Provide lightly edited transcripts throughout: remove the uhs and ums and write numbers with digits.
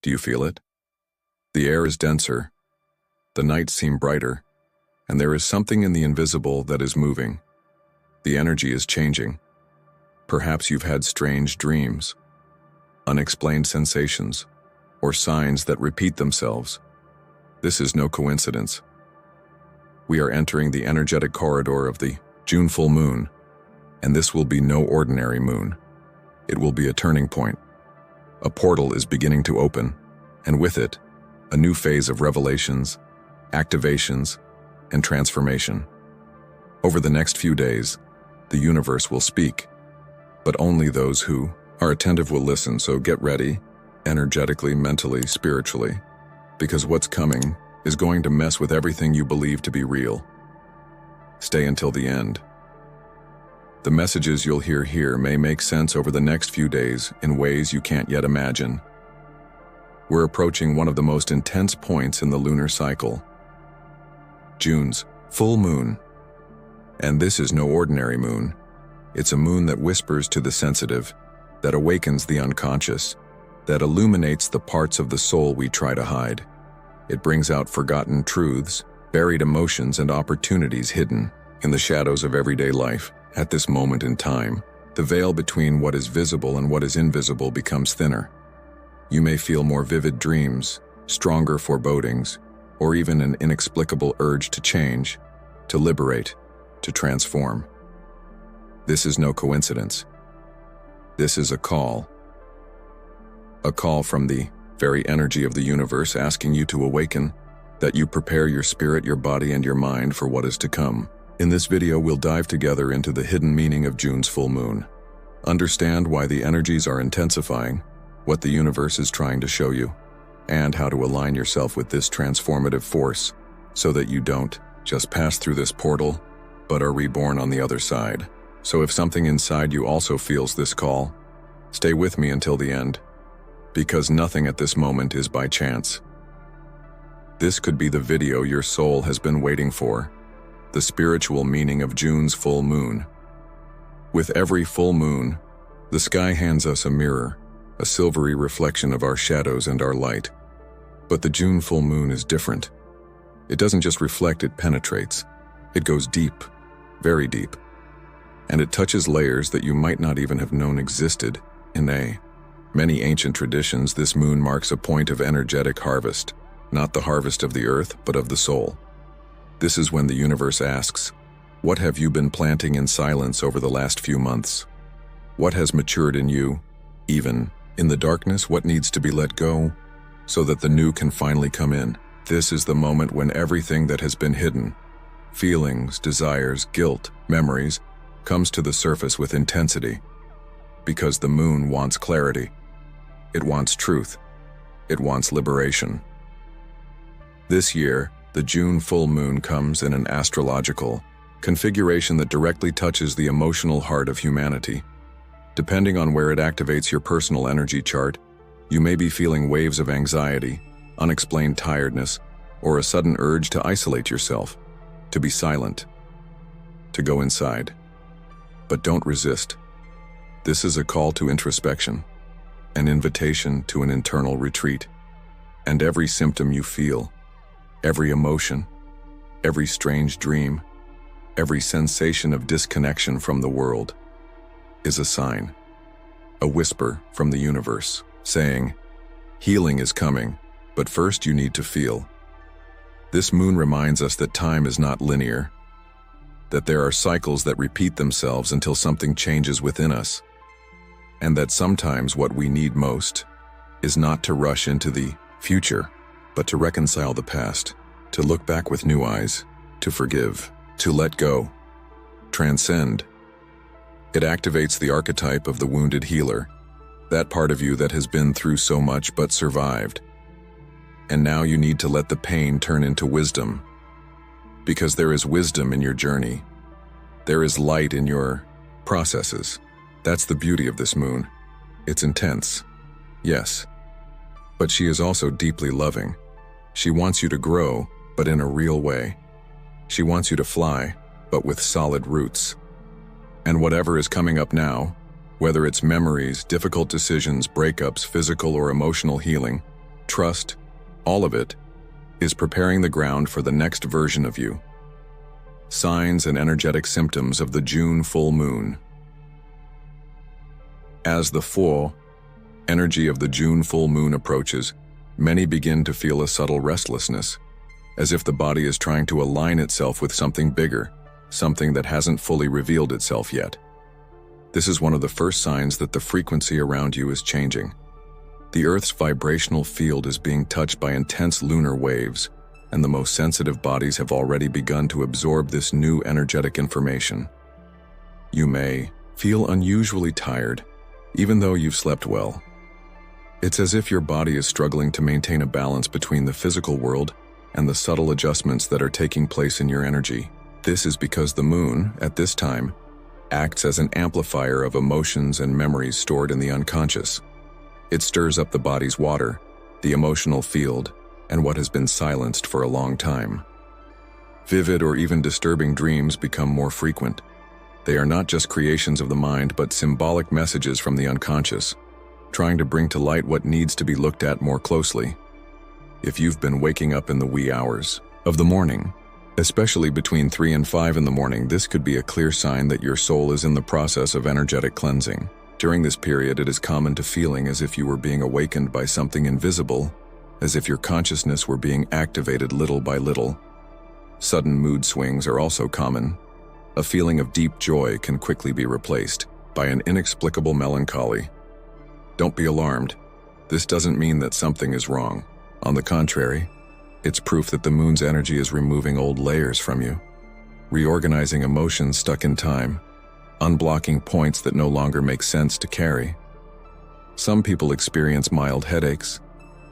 Do you feel it? The air is denser, the nights seem brighter, and there is something in the invisible that is moving. The energy is changing. Perhaps you've had strange dreams, unexplained sensations, or signs that repeat themselves. This is no coincidence. We are entering the energetic corridor of the June full moon, and this will be no ordinary moon. It will be a turning point. A portal is beginning to open, and with it, a new phase of revelations, activations, and transformation. Over the next few days, the universe will speak, but only those who are attentive will listen, so get ready, energetically, mentally, spiritually, because what's coming is going to mess with everything you believe to be real. Stay until the end. The messages you'll hear here may make sense over the next few days in ways you can't yet imagine. We're approaching one of the most intense points in the lunar cycle, June's full moon. And this is no ordinary moon. It's a moon that whispers to the sensitive, that awakens the unconscious, that illuminates the parts of the soul we try to hide. It brings out forgotten truths, buried emotions, and opportunities hidden in the shadows of everyday life. At this moment in time, the veil between what is visible and what is invisible becomes thinner. You may feel more vivid dreams, stronger forebodings, or even an inexplicable urge to change, to liberate, to transform. This is no coincidence. This is a call. A call from the very energy of the universe asking you to awaken, that you prepare your spirit, your body, and your mind for what is to come. In this video, we'll dive together into the hidden meaning of June's full moon. Understand why the energies are intensifying, what the universe is trying to show you, and how to align yourself with this transformative force so that you don't just pass through this portal, but are reborn on the other side. So if something inside you also feels this call, stay with me until the end, because nothing at this moment is by chance. This could be the video your soul has been waiting for, the spiritual meaning of June's full moon. With every full moon, the sky hands us a mirror, a silvery reflection of our shadows and our light. But the June full moon is different. It doesn't just reflect, it penetrates. It goes deep, very deep. And it touches layers that you might not even have known existed. In many ancient traditions, this moon marks a point of energetic harvest, not the harvest of the earth, but of the soul. This is when the universe asks, what have you been planting in silence over the last few months? What has matured in you, even in the darkness? What needs to be let go so that the new can finally come in? This is the moment when everything that has been hidden, feelings, desires, guilt, memories, comes to the surface with intensity. Because the moon wants clarity. It wants truth. It wants liberation. This year, the June full moon comes in an astrological configuration that directly touches the emotional heart of humanity. Depending on where it activates your personal energy chart, you may be feeling waves of anxiety, unexplained tiredness, or a sudden urge to isolate yourself, to be silent, to go inside. But don't resist. This is a call to introspection, an invitation to an internal retreat. And every symptom you feel, every emotion, every strange dream, every sensation of disconnection from the world is a sign, a whisper from the universe, saying, healing is coming, but first you need to feel. This moon reminds us that time is not linear, that there are cycles that repeat themselves until something changes within us, and that sometimes what we need most is not to rush into the future, but to reconcile the past, to look back with new eyes, to forgive, to let go, transcend. It activates the archetype of the wounded healer, that part of you that has been through so much but survived. And now you need to let the pain turn into wisdom, because there is wisdom in your journey. There is light in your processes. That's the beauty of this moon. It's intense, yes, but she is also deeply loving. She wants you to grow, but in a real way. She wants you to fly, but with solid roots. And whatever is coming up now, whether it's memories, difficult decisions, breakups, physical or emotional healing, trust, all of it, is preparing the ground for the next version of you. Signs and energetic symptoms of the June full moon. As the full energy of the June full moon approaches, many begin to feel a subtle restlessness, as if the body is trying to align itself with something bigger, something that hasn't fully revealed itself yet. This is one of the first signs that the frequency around you is changing. The Earth's vibrational field is being touched by intense lunar waves, and the most sensitive bodies have already begun to absorb this new energetic information. You may feel unusually tired, even though you've slept well. It's as if your body is struggling to maintain a balance between the physical world and the subtle adjustments that are taking place in your energy. This is because the moon, at this time, acts as an amplifier of emotions and memories stored in the unconscious. It stirs up the body's water, the emotional field, and what has been silenced for a long time. Vivid or even disturbing dreams become more frequent. They are not just creations of the mind, but symbolic messages from the unconscious, trying to bring to light what needs to be looked at more closely. If you've been waking up in the wee hours of the morning, especially between 3 and 5 in the morning, this could be a clear sign that your soul is in the process of energetic cleansing. During this period, it is common to feeling as if you were being awakened by something invisible, as if your consciousness were being activated little by little. Sudden mood swings are also common. A feeling of deep joy can quickly be replaced by an inexplicable melancholy. Don't be alarmed. This doesn't mean that something is wrong. On the contrary, it's proof that the moon's energy is removing old layers from you, reorganizing emotions stuck in time, unblocking points that no longer make sense to carry. Some people experience mild headaches,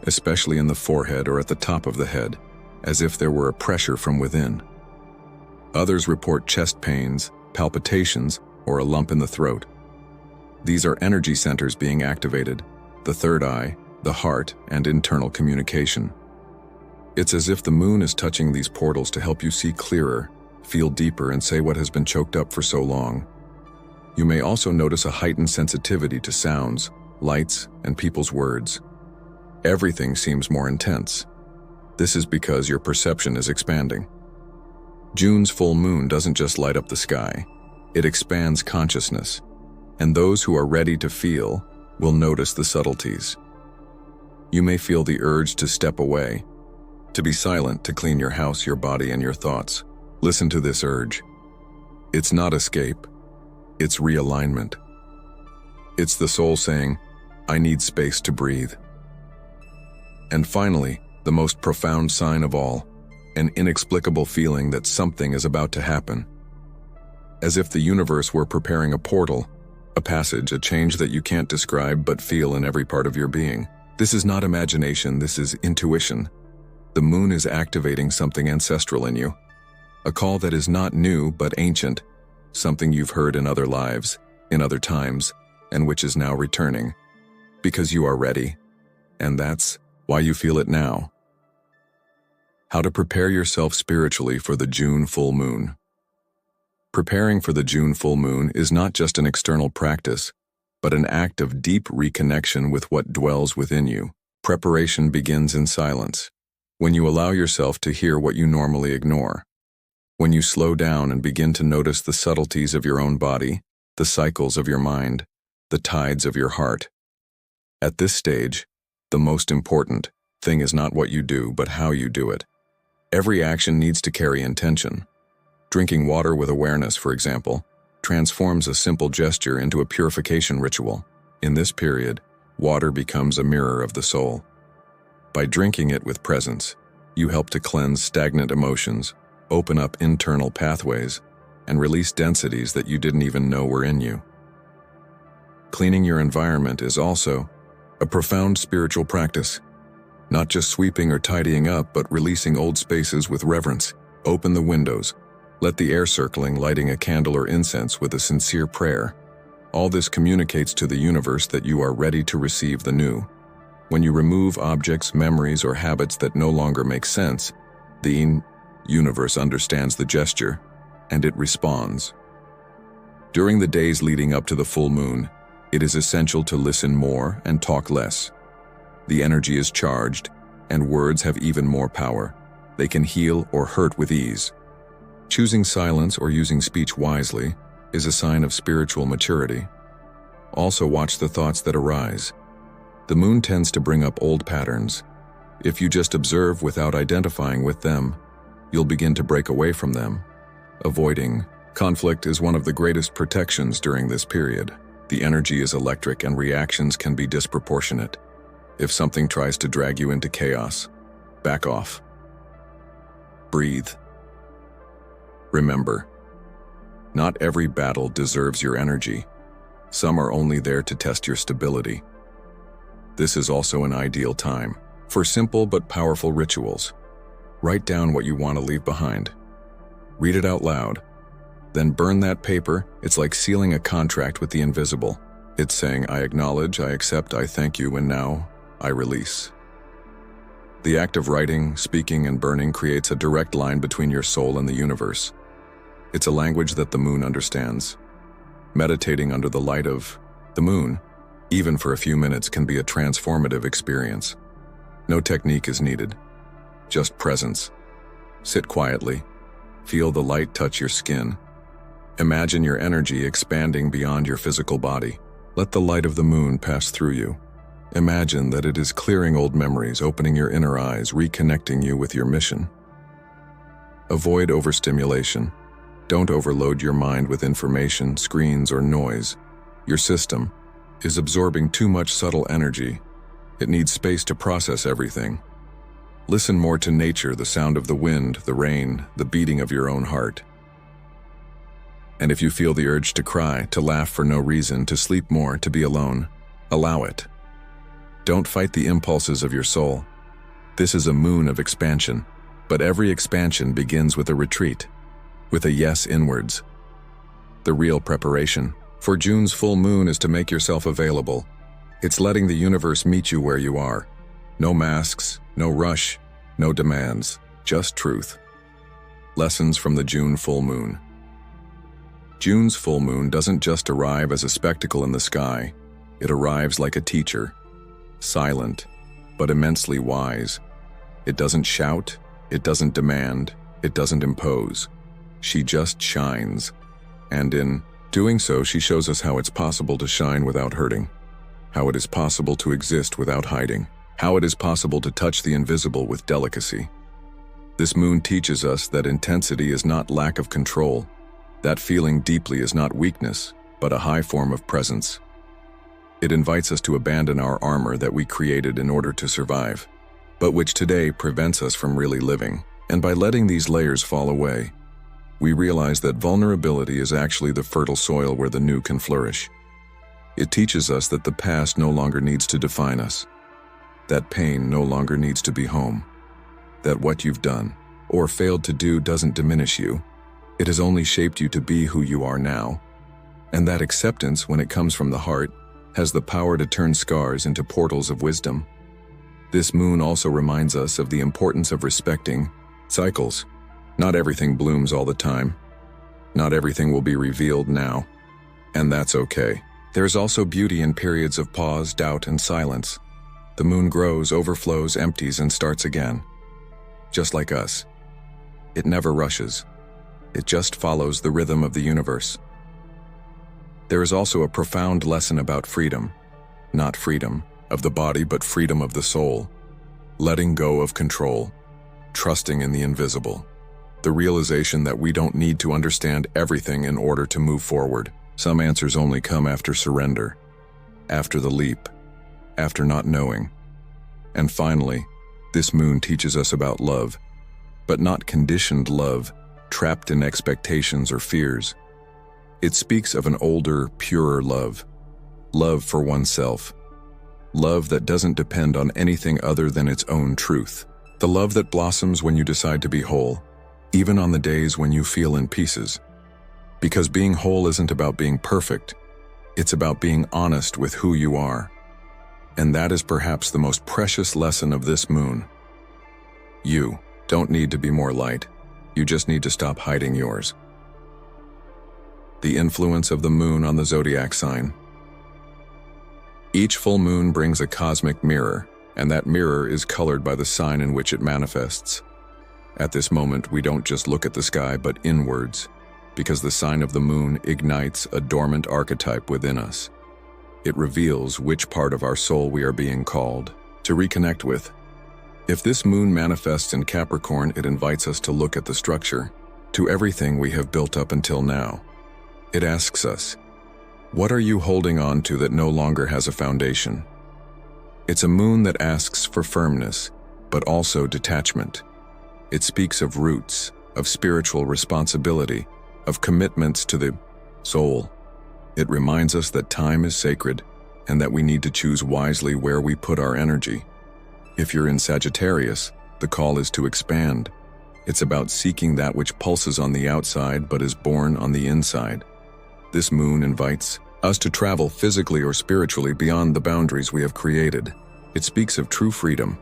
especially in the forehead or at the top of the head, as if there were a pressure from within. Others report chest pains, palpitations, or a lump in the throat. These are energy centers being activated, the third eye, the heart, and internal communication. It's as if the moon is touching these portals to help you see clearer, feel deeper, and say what has been choked up for so long. You may also notice a heightened sensitivity to sounds, lights, and people's words. Everything seems more intense. This is because your perception is expanding. June's full moon doesn't just light up the sky, it expands consciousness, and those who are ready to feel will notice the subtleties. You may feel the urge to step away, to be silent, to clean your house, your body, and your thoughts. Listen to this urge. It's not escape, it's realignment. It's the soul saying, I need space to breathe. And finally, the most profound sign of all, an inexplicable feeling that something is about to happen. As if the universe were preparing a portal, a passage, a change that you can't describe but feel in every part of your being. This is not imagination, this is intuition. The moon is activating something ancestral in you, a call that is not new but ancient, something you've heard in other lives, in other times, and which is now returning. Because you are ready, and that's why you feel it now. How to prepare yourself spiritually for the June full moon. Preparing for the June full moon is not just an external practice, but an act of deep reconnection with what dwells within you. Preparation begins in silence, when you allow yourself to hear what you normally ignore. When you slow down and begin to notice the subtleties of your own body, the cycles of your mind, the tides of your heart. At this stage, the most important thing is not what you do, but how you do it. Every action needs to carry intention. Drinking water with awareness, for example, transforms a simple gesture into a purification ritual. In this period, water becomes a mirror of the soul. By drinking it with presence, you help to cleanse stagnant emotions, open up internal pathways, and release densities that you didn't even know were in you. Cleaning your environment is also a profound spiritual practice. Not just sweeping or tidying up, but releasing old spaces with reverence. Open the windows. Let the air circling, lighting a candle or incense with a sincere prayer. All this communicates to the universe that you are ready to receive the new. When you remove objects, memories, or habits that no longer make sense, the universe understands the gesture, and it responds. During the days leading up to the full moon, it is essential to listen more and talk less. The energy is charged, and words have even more power. They can heal or hurt with ease. Choosing silence or using speech wisely is a sign of spiritual maturity. Also watch the thoughts that arise. The moon tends to bring up old patterns. If you just observe without identifying with them, you'll begin to break away from them. Avoiding conflict is one of the greatest protections during this period. The energy is electric and reactions can be disproportionate. If something tries to drag you into chaos, back off. Breathe. Remember, not every battle deserves your energy. Some are only there to test your stability. This is also an ideal time for simple but powerful rituals. Write down what you want to leave behind. Read it out loud. Then burn that paper. It's like sealing a contract with the invisible. It's saying, I acknowledge, I accept, I thank you, and now I release. The act of writing, speaking, and burning creates a direct line between your soul and the universe. It's a language that the moon understands. Meditating under the light of the moon, even for a few minutes, can be a transformative experience. No technique is needed, just presence. Sit quietly, feel the light touch your skin. Imagine your energy expanding beyond your physical body. Let the light of the moon pass through you. Imagine that it is clearing old memories, opening your inner eyes, reconnecting you with your mission. Avoid overstimulation. Don't overload your mind with information, screens, or noise. Your system is absorbing too much subtle energy. It needs space to process everything. Listen more to nature, the sound of the wind, the rain, the beating of your own heart. And if you feel the urge to cry, to laugh for no reason, to sleep more, to be alone, allow it. Don't fight the impulses of your soul. This is a moon of expansion, but every expansion begins with a retreat, with a yes inwards. The real preparation for June's full moon is to make yourself available. It's letting the universe meet you where you are. No masks, no rush, no demands, just truth. Lessons from the June full moon. June's full moon doesn't just arrive as a spectacle in the sky. It arrives like a teacher, silent, but immensely wise. It doesn't shout, it doesn't demand, it doesn't impose. She just shines. And in doing so, she shows us how it's possible to shine without hurting, how it is possible to exist without hiding, how it is possible to touch the invisible with delicacy. This moon teaches us that intensity is not lack of control, that feeling deeply is not weakness, but a high form of presence. It invites us to abandon our armor that we created in order to survive, but which today prevents us from really living. And by letting these layers fall away, we realize that vulnerability is actually the fertile soil where the new can flourish. It teaches us that the past no longer needs to define us, that pain no longer needs to be home, that what you've done or failed to do doesn't diminish you. It has only shaped you to be who you are now. And that acceptance, when it comes from the heart, has the power to turn scars into portals of wisdom. This moon also reminds us of the importance of respecting cycles. Not everything blooms all the time. Not everything will be revealed now. And that's okay. There's also beauty in periods of pause, doubt, and silence. The moon grows, overflows, empties, and starts again. Just like us. It never rushes. It just follows the rhythm of the universe. There is also a profound lesson about freedom. Not freedom of the body, but freedom of the soul. Letting go of control. Trusting in the invisible. The realization that we don't need to understand everything in order to move forward. Some answers only come after surrender, after the leap, after not knowing. And finally, this moon teaches us about love, but not conditioned love, trapped in expectations or fears. It speaks of an older, purer love. Love for oneself. Love that doesn't depend on anything other than its own truth. The love that blossoms when you decide to be whole, even on the days when you feel in pieces. Because being whole isn't about being perfect. It's about being honest with who you are. And that is perhaps the most precious lesson of this moon. You don't need to be more light. You just need to stop hiding yours. The influence of the moon on the zodiac sign. Each full moon brings a cosmic mirror, and that mirror is colored by the sign in which it manifests. At this moment, we don't just look at the sky, but inwards, because the sign of the moon ignites a dormant archetype within us. It reveals which part of our soul we are being called to reconnect with. If this moon manifests in Capricorn, it invites us to look at the structure, to everything we have built up until now. It asks us, what are you holding on to that no longer has a foundation? It's a moon that asks for firmness, but also detachment. It speaks of roots, of spiritual responsibility, of commitments to the soul. It reminds us that time is sacred and that we need to choose wisely where we put our energy. If you're in Sagittarius, the call is to expand. It's about seeking that which pulses on the outside but is born on the inside. This moon invites us to travel physically or spiritually beyond the boundaries we have created. It speaks of true freedom,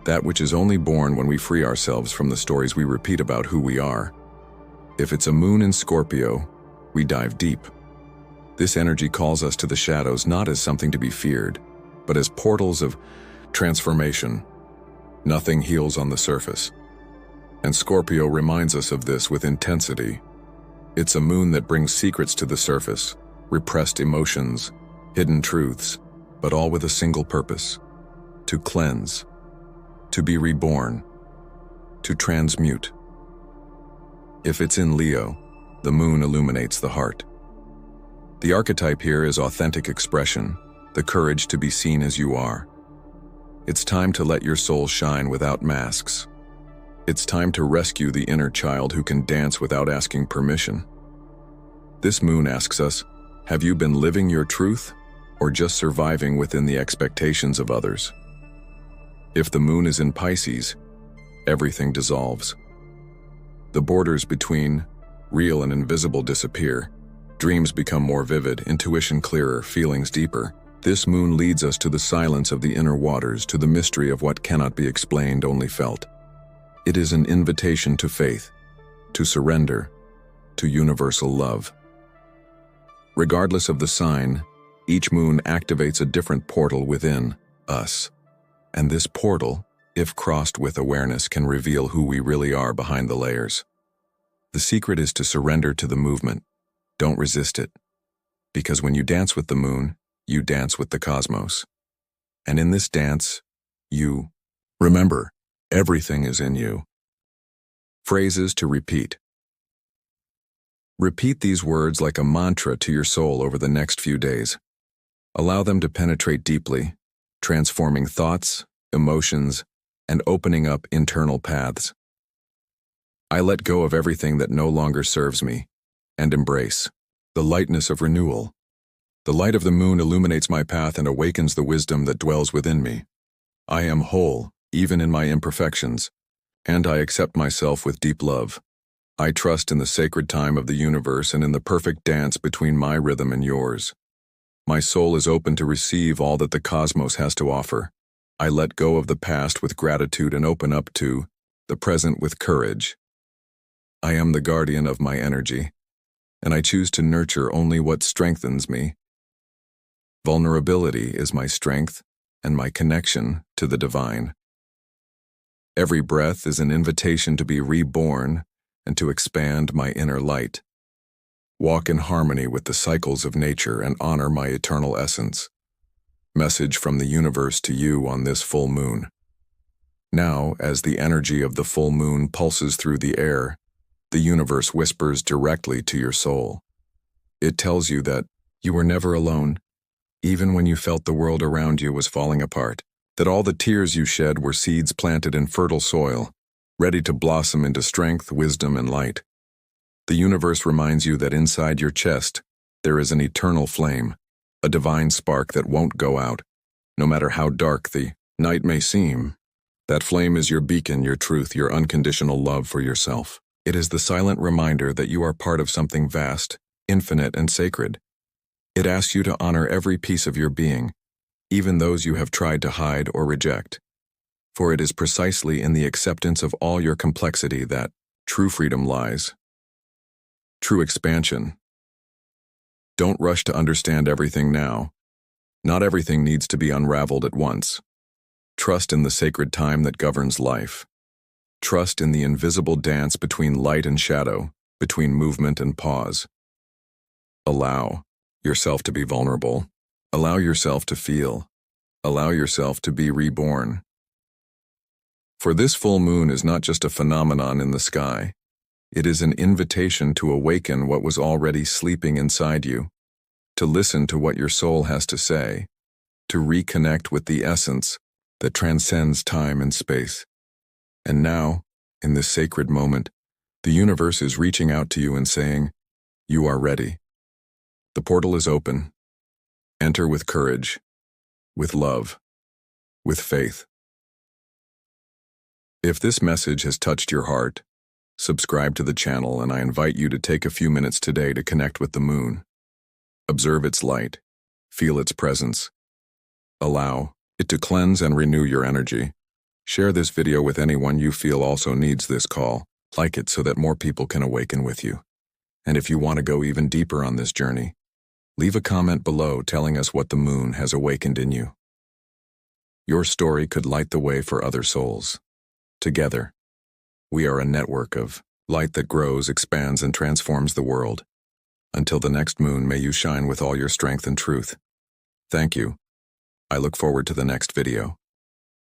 that which is only born when we free ourselves from the stories we repeat about who we are. If it's a moon in Scorpio, we dive deep. This energy calls us to the shadows not as something to be feared, but as portals of transformation. Nothing heals on the surface. And Scorpio reminds us of this with intensity. It's a moon that brings secrets to the surface, repressed emotions, hidden truths, but all with a single purpose: to cleanse, to be reborn, to transmute. If it's in Leo, the moon illuminates the heart. The archetype here is authentic expression, the courage to be seen as you are. It's time to let your soul shine without masks. It's time to rescue the inner child who can dance without asking permission. This moon asks us, have you been living your truth or just surviving within the expectations of others? If the moon is in Pisces, everything dissolves. The borders between real and invisible disappear. Dreams become more vivid, intuition clearer, feelings deeper. This moon leads us to the silence of the inner waters, to the mystery of what cannot be explained, only felt. It is an invitation to faith, to surrender, to universal love. Regardless of the sign, each moon activates a different portal within us. And this portal, if crossed with awareness, can reveal who we really are behind the layers. The secret is to surrender to the movement. Don't resist it. Because when you dance with the moon, you dance with the cosmos. And in this dance, you remember, everything is in you. Phrases to repeat. Repeat these words like a mantra to your soul over the next few days. Allow them to penetrate deeply, transforming thoughts, emotions, and opening up internal paths. I let go of everything that no longer serves me, and embrace the lightness of renewal. The light of the moon illuminates my path and awakens the wisdom that dwells within me. I am whole, even in my imperfections, and I accept myself with deep love. I trust in the sacred time of the universe and in the perfect dance between my rhythm and yours. My soul is open to receive all that the cosmos has to offer. I let go of the past with gratitude and open up to the present with courage. I am the guardian of my energy, and I choose to nurture only what strengthens me. Vulnerability is my strength and my connection to the divine. Every breath is an invitation to be reborn and to expand my inner light. Walk in harmony with the cycles of nature and honor my eternal essence. Message from the universe to you on this full moon. Now, as the energy of the full moon pulses through the air, the universe whispers directly to your soul. It tells you that you were never alone, even when you felt the world around you was falling apart, that all the tears you shed were seeds planted in fertile soil, ready to blossom into strength, wisdom, and light. The universe reminds you that inside your chest, there is an eternal flame, a divine spark that won't go out, no matter how dark the night may seem. That flame is your beacon, your truth, your unconditional love for yourself. It is the silent reminder that you are part of something vast, infinite, and sacred. It asks you to honor every piece of your being, even those you have tried to hide or reject. For it is precisely in the acceptance of all your complexity that true freedom lies. True expansion. Don't rush to understand everything now. Not everything needs to be unraveled at once. Trust in the sacred time that governs life. Trust in the invisible dance between light and shadow, between movement and pause. Allow yourself to be vulnerable. Allow yourself to feel. Allow yourself to be reborn. For this full moon is not just a phenomenon in the sky. It is an invitation to awaken what was already sleeping inside you, to listen to what your soul has to say, to reconnect with the essence that transcends time and space. And now, in this sacred moment, the universe is reaching out to you and saying, "You are ready." The portal is open. Enter with courage, with love, with faith. If this message has touched your heart, subscribe to the channel, and I invite you to take a few minutes today to connect with the moon. Observe its light, feel its presence. Allow it to cleanse and renew your energy. Share this video with anyone you feel also needs this call. Like it so that more people can awaken with you. And if you want to go even deeper on this journey, leave a comment below telling us what the moon has awakened in you. Your story could light the way for other souls. Together, we are a network of light that grows, expands, and transforms the world. Until the next moon, may you shine with all your strength and truth. Thank you. I look forward to the next video.